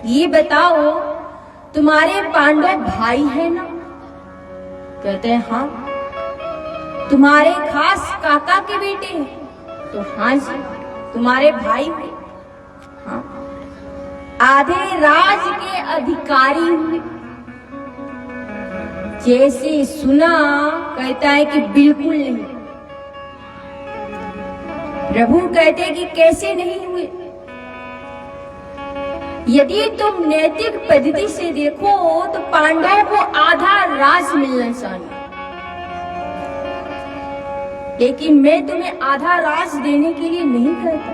ये बताओ तुम्हारे पांडव भाई है ना? कहते हैं हाँ। तुम्हारे खास काका के बेटे हैं? तो हाँ जी। तुम्हारे भाई हुए? हाँ। आधे राज के अधिकारी हुए? जैसे सुना कहता है कि बिल्कुल नहीं। प्रभु कहते कि कैसे नहीं हुए? यदि तुम नैतिक पद्धति से देखो तो पांडवों को आधा राज मिलना चाहिए, लेकिन मैं तुम्हें आधा राज देने के लिए नहीं कहता,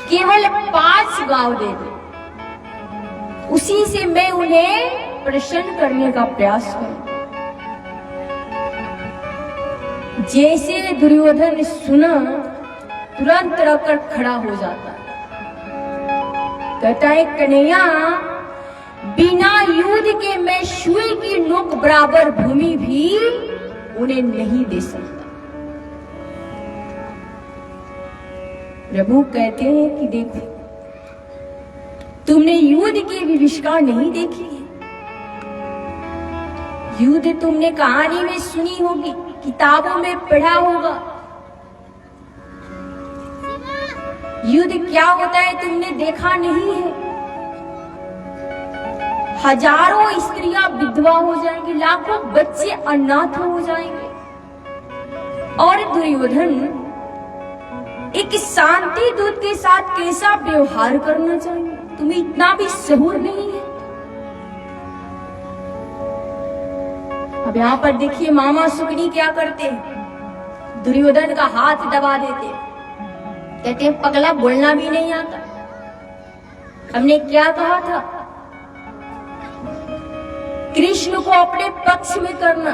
केवल 5 गांव दे दो, उसी से मैं उन्हें प्रसन्न करने का प्रयास करूं। जैसे दुर्योधन सुना तुरंत रखकर खड़ा हो जाता है। कहता है कन्हैया, बिना युद्ध के मैं सुई की नोक बराबर भूमि भी उन्हें नहीं दे सकता। प्रभु कहते हैं कि देखो, तुमने युद्ध की विभीषिका नहीं देखी है। युद्ध तुमने कहानी में सुनी होगी, किताबों में पढ़ा होगा। युद्ध क्या होता है तुमने देखा नहीं है। हजारों स्त्रियां विधवा हो जाएंगी, लाखों बच्चे अनाथ हो जाएंगे, और दुर्योधन एक शांति दूत के साथ कैसा व्यवहार करना चाहिए, तुम्हें इतना भी सहूर नहीं है। अब यहाँ पर देखिए मामा सुकनी क्या करते हैं, दुर्योधन का हाथ दबा देते, कहते हैं पगला बोलना भी नहीं आता, हमने क्या कहा था कृष्ण को अपने पक्ष में करना,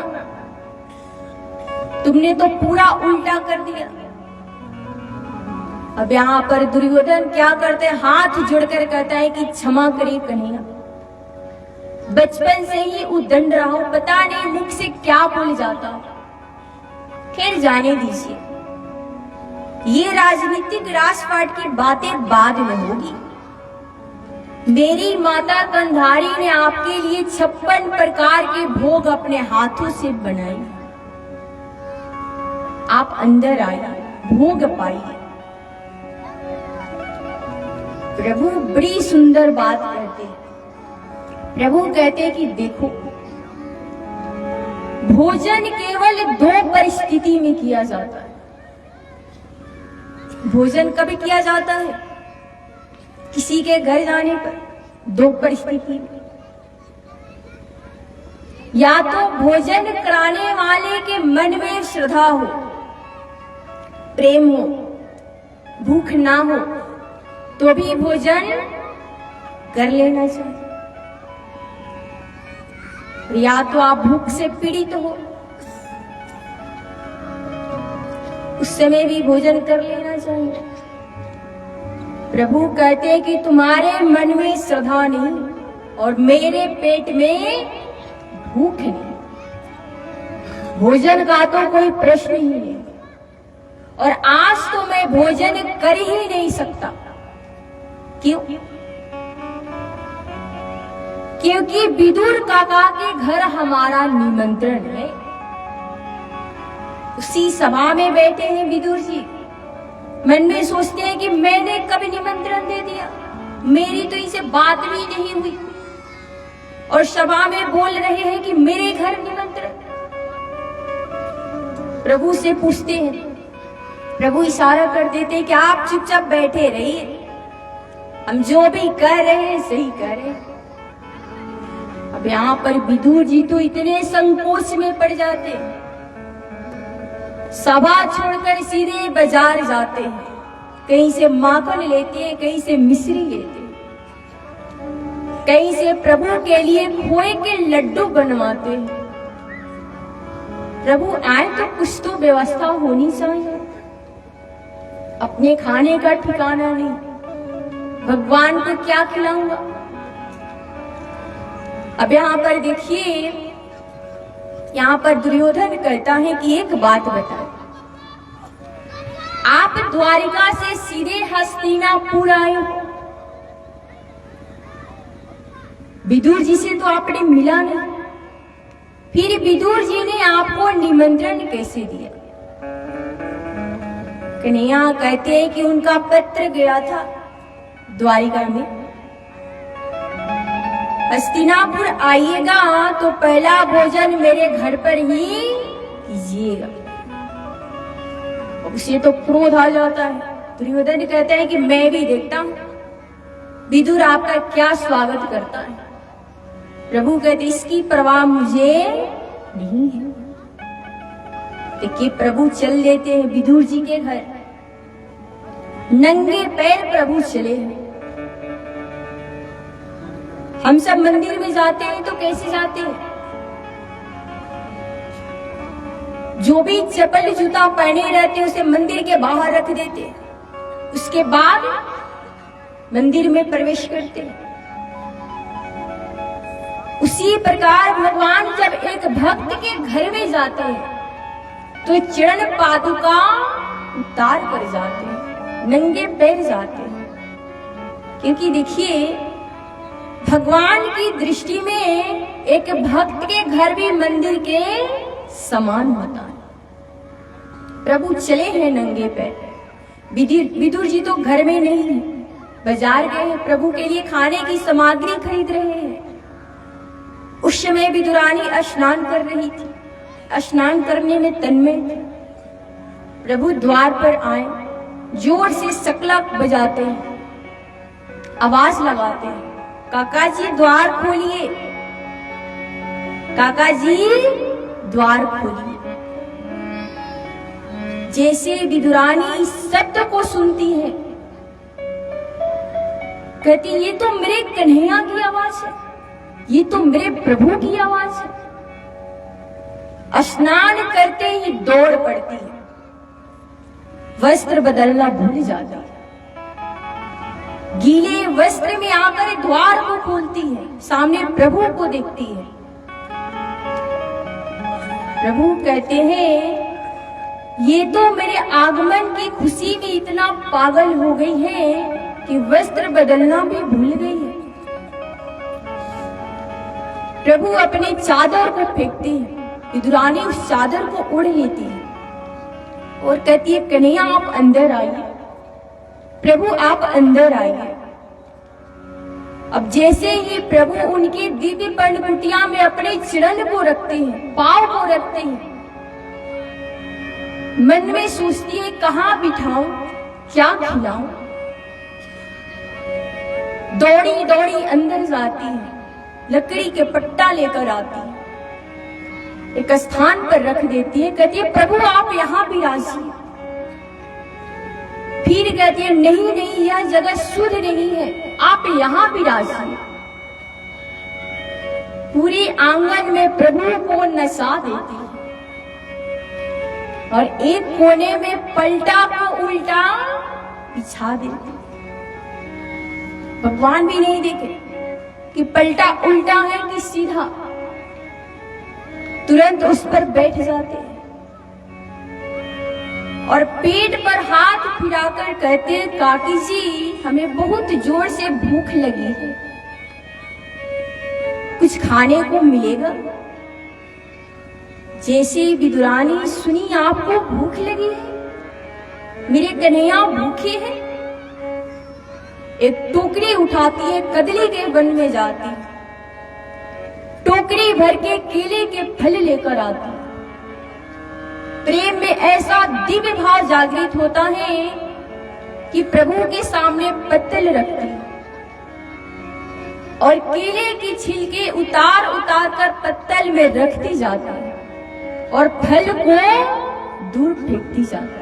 तुमने तो पूरा उल्टा कर दिया। अब यहाँ पर दुर्योधन क्या करते हैं, हाथ जोड़कर कहता है कि क्षमा करिए कन्हैया, बचपन से ही उद्दंड रहा हूं, पता नहीं मुख से क्या बोल जाता हूं, खैर जाने दीजिए, ये राजनीतिक राजपाट की बातें बाद में होगी। मेरी माता कंधारी ने आपके लिए 56 प्रकार के भोग अपने हाथों से बनाए, आप अंदर आए, भोग पाइए। प्रभु बड़ी सुंदर बात कहते हैं। प्रभु कहते हैं कि देखो, भोजन केवल 2 परिस्थिति में किया जाता है। भोजन कभी किया जाता है? किसी के घर जाने पर 2 परिस्थिति में, या तो भोजन कराने वाले के मन में श्रद्धा हो, प्रेम हो, भूख ना हो तो भी भोजन कर लेना चाहिए, या तो आप भूख से पीड़ित हो, उस समय भी भोजन कर लेना चाहिए। प्रभु कहते हैं कि तुम्हारे मन में श्रद्धा नहीं और मेरे पेट में भूख नहीं, भोजन का तो कोई प्रश्न ही नहीं, और आज तो मैं भोजन कर ही नहीं सकता। क्यों? क्योंकि विदुर काका के घर हमारा निमंत्रण है, उसी सभा में बैठे हैं विदुर जी। मन में सोचते हैं कि मैंने कभी निमंत्रण दे दिया, मेरी तो इनसे बात भी नहीं हुई, और सभा में बोल रहे हैं कि मेरे घर निमंत्रण। प्रभु से पूछते हैं, प्रभु इशारा कर देते हैं कि आप चुपचाप बैठे रहिए, हम जो भी कह रहे हैं सही कह रहे हैं। अब यहाँ पर विदुर जी तो इतने संकोच में पड़ जाते हैं, सभा छोड़कर सीधे बाजार जाते हैं, कहीं से माखन लेते हैं, कहीं से मिश्री लेते हैं, कहीं से प्रभु के लिए खोए के लड्डू बनवाते हैं। प्रभु आए तो कुछ तो व्यवस्था होनी चाहिए, अपने खाने का ठिकाना नहीं, भगवान को क्या खिलाऊंगा। अब यहाँ पर देखिए, यहाँ पर दुर्योधन कहता है कि एक बात बताओ, आप द्वारिका से सीधे हस्तिनापुर आए हो, विदुर जी से तो आपने मिला नहीं, फिर विदुर जी ने आपको निमंत्रण कैसे दिया? कन्हैया कहते हैं कि उनका पत्र गया था द्वारिका में, हस्तिनापुर आइएगा तो पहला भोजन मेरे घर पर ही कीजिएगा। उसे तो क्रोध आ जाता है। दुर्योधन कहते हैं कि मैं भी देखता हूं विदुर आपका क्या स्वागत करता है। प्रभु कहते इसकी परवाह मुझे नहीं है। देखिए प्रभु चल देते हैं विदुर जी के घर, नंगे पैर प्रभु चले हैं। हम सब मंदिर में जाते हैं तो कैसे जाते हैं? जो भी चप्पल जूता पहने रहते उसे मंदिर के बाहर रख देते, उसके बाद मंदिर में प्रवेश करते। उसी प्रकार भगवान जब एक भक्त के घर में जाते हैं तो चरण पादुका उतार कर जाते हैं, नंगे पैर जाते हैं। क्योंकि देखिए भगवान की दृष्टि में एक भक्त के घर भी मंदिर के समान होता है। प्रभु चले हैं नंगे पैर। विदुर जी तो घर में नहीं है, बाजार गए हैं, प्रभु के लिए खाने की सामग्री खरीद रहे हैं। उस समय विदुरानी स्नान कर रही थी, स्नान करने में तन्मय थी। प्रभु द्वार पर आए, जोर से सकलक बजाते हैं, आवाज लगाते हैं, काका जी द्वार खोलिए, काका जी द्वार खोलिए। जैसे विदुरानी इस शब्द को सुनती है, कहती ये तो मेरे कन्हैया की आवाज है, ये तो मेरे प्रभु की आवाज है। स्नान करते ही दौड़ पड़ती है, वस्त्र बदलना भूल जाती है, गीले वस्त्र में आकर द्वार को खोलती है, सामने प्रभु को देखती है। प्रभु कहते हैं ये तो मेरे आगमन की खुशी में इतना पागल हो गई है कि वस्त्र बदलना भी भूल गई है। प्रभु अपने चादर को फेंकते हैं, विदुरानी उस चादर को उड़ लेती है और कहती है कन्हैया आप अंदर आइए, प्रभु आप अंदर आइए। अब जैसे ही प्रभु उनके दिव्य पर्णकुटिया में अपने चरण को रखते हैं, पांव को रखते हैं, मन में सोचती है कहां बिठाऊं, क्या खिलाऊं। दौड़ी दौड़ी अंदर जाती है, लकड़ी के पट्टा लेकर आती है, एक स्थान पर रख देती है, कहती है प्रभु आप यहां विराजिए। फिर कहती है नहीं नहीं यह जगह शुद्ध नहीं है, आप यहां विराजिए। पूरे आंगन में प्रभु को नचा देती है और एक कोने में पलटा को उल्टा बिछा देती। भगवान भी नहीं देखे कि पलटा उल्टा है कि सीधा, तुरंत उस पर बैठ जाते हैं और पेट पर हाथ फिराकर कहते हैं काकी जी हमें बहुत जोर से भूख लगी है, कुछ खाने को मिलेगा। जैसे विदुरानी सुनी आपको भूख लगी है, मेरे कन्हैया भूखे हैं, एक टोकरी उठाती है, कदली के वन में जाती है, टोकरी भर के केले के फल लेकर आती है। प्रेम में ऐसा दिव्य भाव जागृत होता है कि प्रभु के सामने पत्तल रखती है और केले की छिलके उतार उतार कर पत्तल में रखती जाती है और फल को दूर फेंकती जाती है।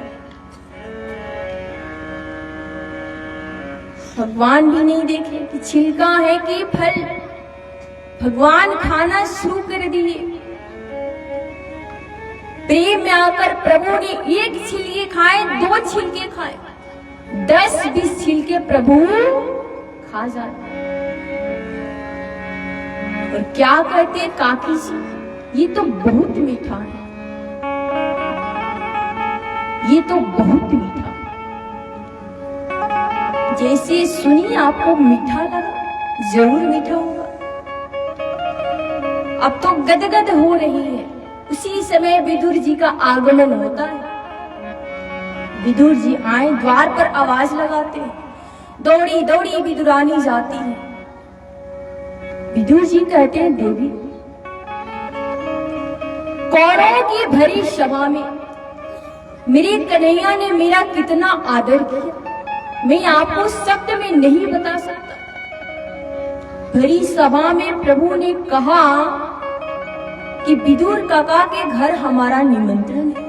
भगवान भी नहीं देखे कि छिलका है कि फल, भगवान खाना शुरू कर दिए। प्रेम में आकर प्रभु ने एक छिलके खाए, 2 छिलके खाए, 10-20 छिलके प्रभु खा जाते। और क्या कहते काकी जी ये तो बहुत मीठा है, ये तो बहुत मीठा। जैसे सुनी आपको मीठा लगा, जरूर मीठा होगा। अब तो गदगद हो रही है। उसी समय विदुर जी का आगमन होता है। विदुर जी आए, द्वार पर आवाज लगाते हैं। दौड़ी दौड़ी विदुरानी जाती है। विदुर जी कहते हैं, देवी, कौरवों की भरी सभा में मेरे कन्हैया ने मेरा कितना आदर किया, मैं आपको शब्द में नहीं बता सकता। भरी सभा में प्रभु ने कहा कि विदुर काका के घर हमारा निमंत्रण है।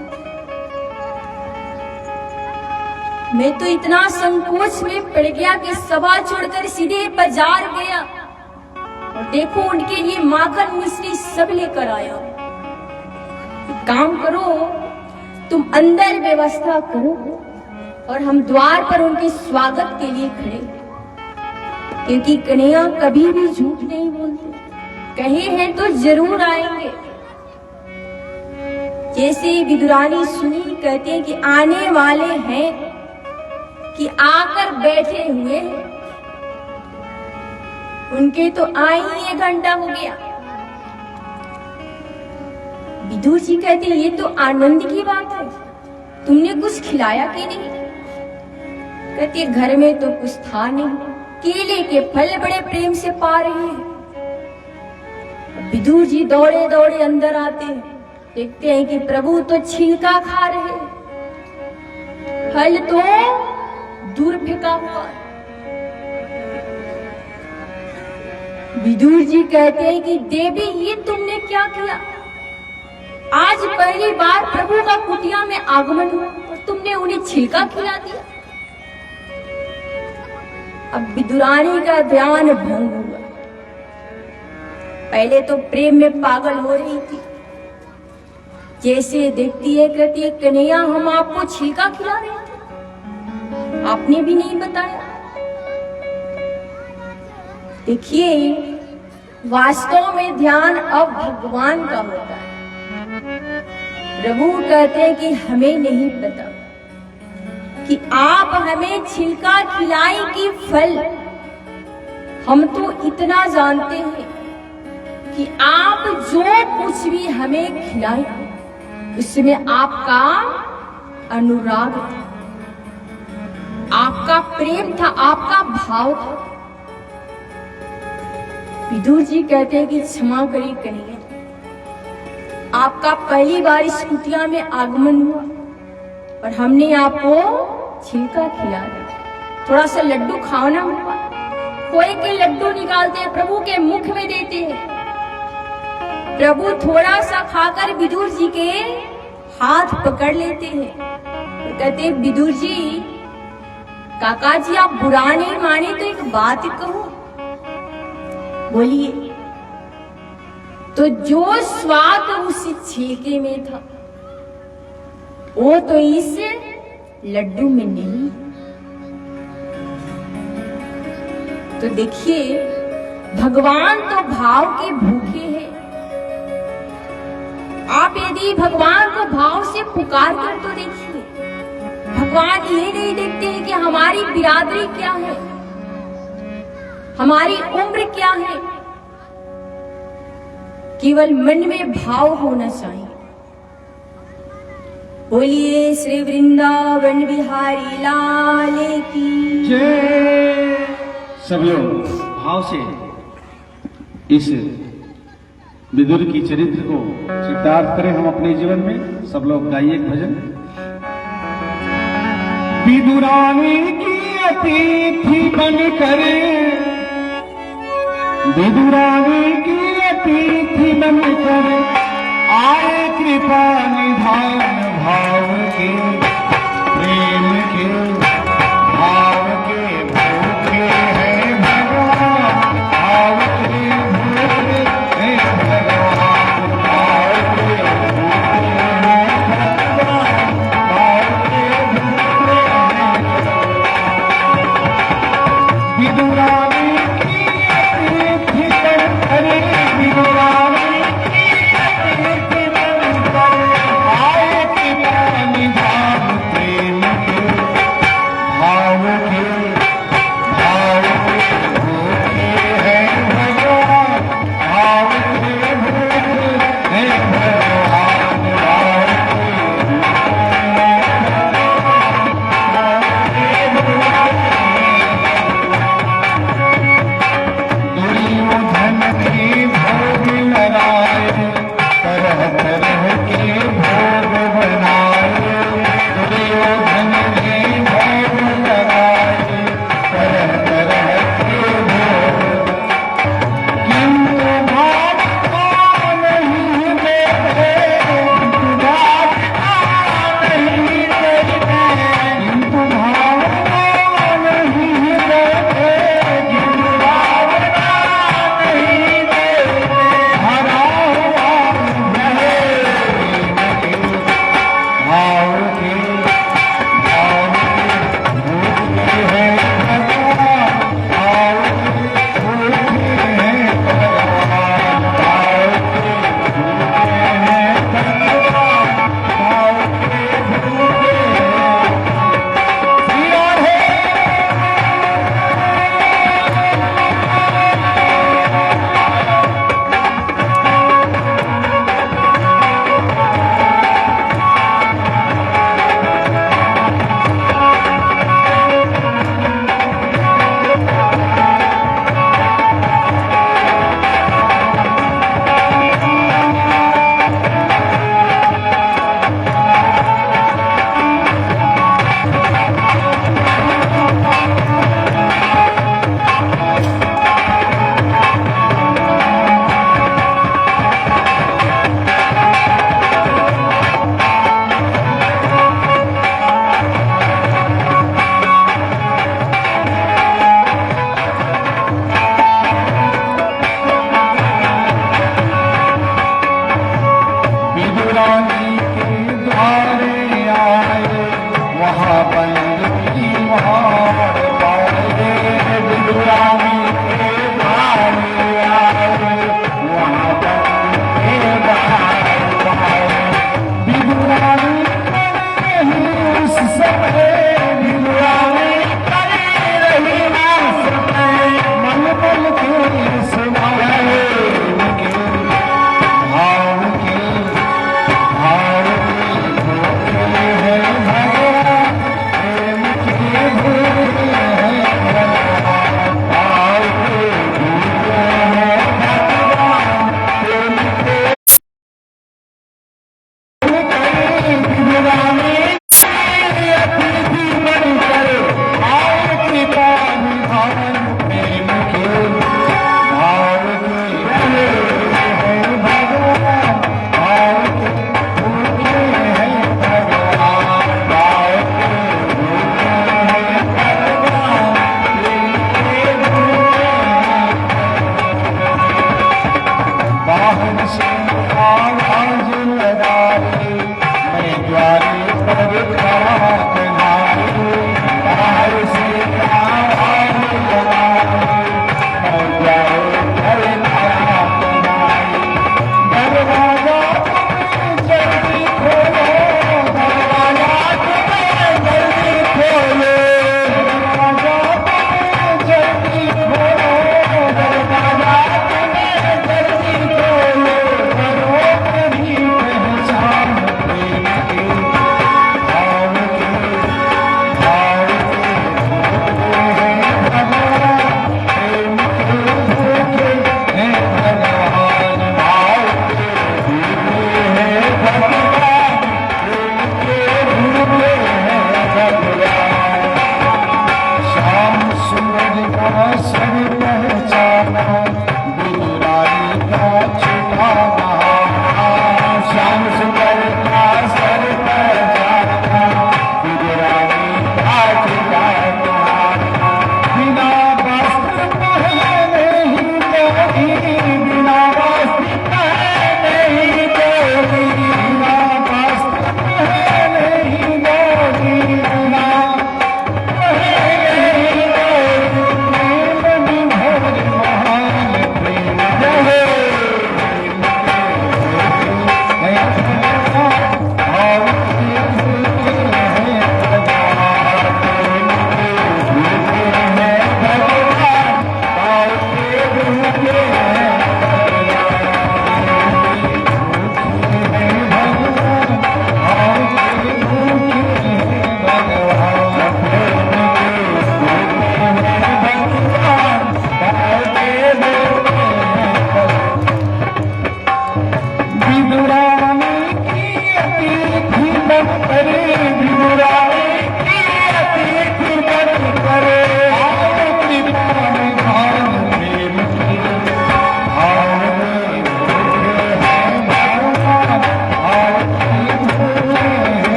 मैं तो इतना संकोच में पड़ गया कि सभा छोड़कर सीधे बाजार गया और देखो उनके लिए माखन मिश्री सब लेकर आया। एक काम करो, तुम अंदर व्यवस्था करो और हम द्वार पर उनके स्वागत के लिए खड़े, क्योंकि कन्हैया कभी भी झूठ नहीं बोलते, कहे हैं तो जरूर आएंगे। जैसे विदुरानी सुनी, कहते हैं कि आने वाले हैं कि आकर बैठे हुए हैं। उनके तो आई ही 1 घंटा हो गया। विदुर जी कहते हैं, ये तो आनंद की बात है, तुमने कुछ खिलाया कि नहीं? कहते घर में तो कुछ था नहीं, केले के फल बड़े प्रेम से पा रहे हैं। विदुर जी दौड़े दौड़े अंदर आते हैं, देखते हैं कि प्रभु तो छिलका खा रहे हैं, फल तो दूर फेंका हुआ। विदुर जी कहते हैं कि देवी, ये तुमने क्या किया? आज पहली बार प्रभु का कुटिया में आगमन हुआ और तुमने उन्हें छिलका खिला दिया। अब विदुरानी का ध्यान भंग हुआ। पहले तो प्रेम में पागल हो रही थी, जैसे देखती है कहती है, कन्हैया हम आपको छिलका खिला रहे थे, आपने भी नहीं बताया। देखिए, वास्तव में ध्यान अब भगवान का होता है। प्रभु कहते हैं कि हमें नहीं पता कि आप हमें छिलका खिलाई कि फल। हम तो इतना जानते हैं कि आप जो कुछ भी हमें खिलाए उसमें आपका अनुराग था, आपका प्रेम था, आपका भाव था। विदुर जी कहते हैं कि क्षमा करिए कन्हैया, आपका पहली बार इस कुटिया में आगमन हुआ और हमने आपको छिलका खिला दिया। थोड़ा सा लड्डू खाना हुआ, खोए के लड्डू निकालते हैं, प्रभु के मुख में देते हैं। प्रभु थोड़ा सा खाकर विदुर जी के हाथ पकड़ लेते हैं और कहते हैं, विदुर जी, काका जी आप बुरा नहीं माने तो एक बात कहूं। बोलिए। तो जो स्वाद उस छिलके में था वो तो इस लड्डू में नहीं। तो देखिए, भगवान तो भाव के भूखे हैं। आप यदि भगवान को भाव से पुकार कर तो देखिए, भगवान ये नहीं देखते हैं कि हमारी बिरादरी क्या है, हमारी उम्र क्या है, केवल मन में भाव होना चाहिए। बोलिए श्री वृंदावन बिहारी लाल की जय। सब लोग भाव से इस विदुर की चरित्र को चितार्थ करें हम अपने जीवन में। सब लोग गाइए एक भजन। विदुरानी की अतिथि बनकर, विदुरानी की अतिथि बनकर आए कृपा निधान भाव के, प्रेम के भाव के भूखे हैं भगवान, भाव के भूखे हैं भगवान, भाव के भूखे हैं भगवान, भाव के भूखे हैं भगवान। विदुरानी की अतिथि बनकर, विदुरानी की अतिथि बनकर आए कृपा निधान प्रेम के,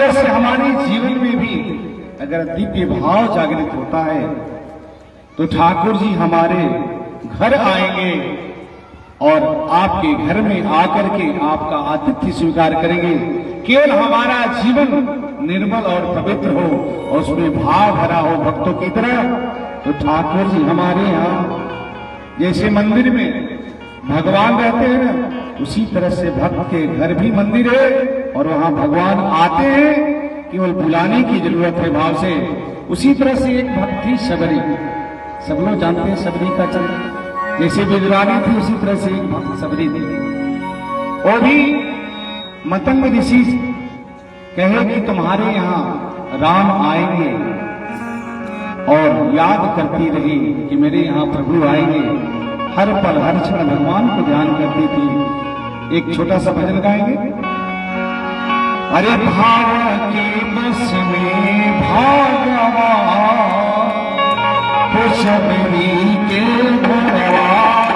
तरह से हमारे जीवन में भी अगर दिव्य भाव जागृत होता है तो ठाकुर जी हमारे घर आएंगे और आपके घर में आकर के आपका आतिथ्य स्वीकार करेंगे। केवल हमारा जीवन निर्मल और पवित्र हो और उसमें भाव भरा हो भक्तों की तरह, तो ठाकुर जी हमारे यहाँ जैसे मंदिर में भगवान रहते हैं ना, उसी तरह से भक्त के घर भी मंदिर है और वहां भगवान आते हैं, केवल बुलाने की जरूरत है भाव से। उसी तरह से एक भक्त थी शबरी, सब लोग जानते हैं शबरी का चरित्र, जैसे विदुरानी थी उसी तरह से एक भक्त शबरी थी। वो भी मतंग ऋषि कहे कि तुम्हारे यहाँ राम आएंगे और याद करती रही कि मेरे यहाँ प्रभु आएंगे, हर पल हर क्षण भगवान को ध्यान करती थी। एक छोटा सा भजन गाएंगे। अरे भाव के बस में भागवा शबरी के भगवान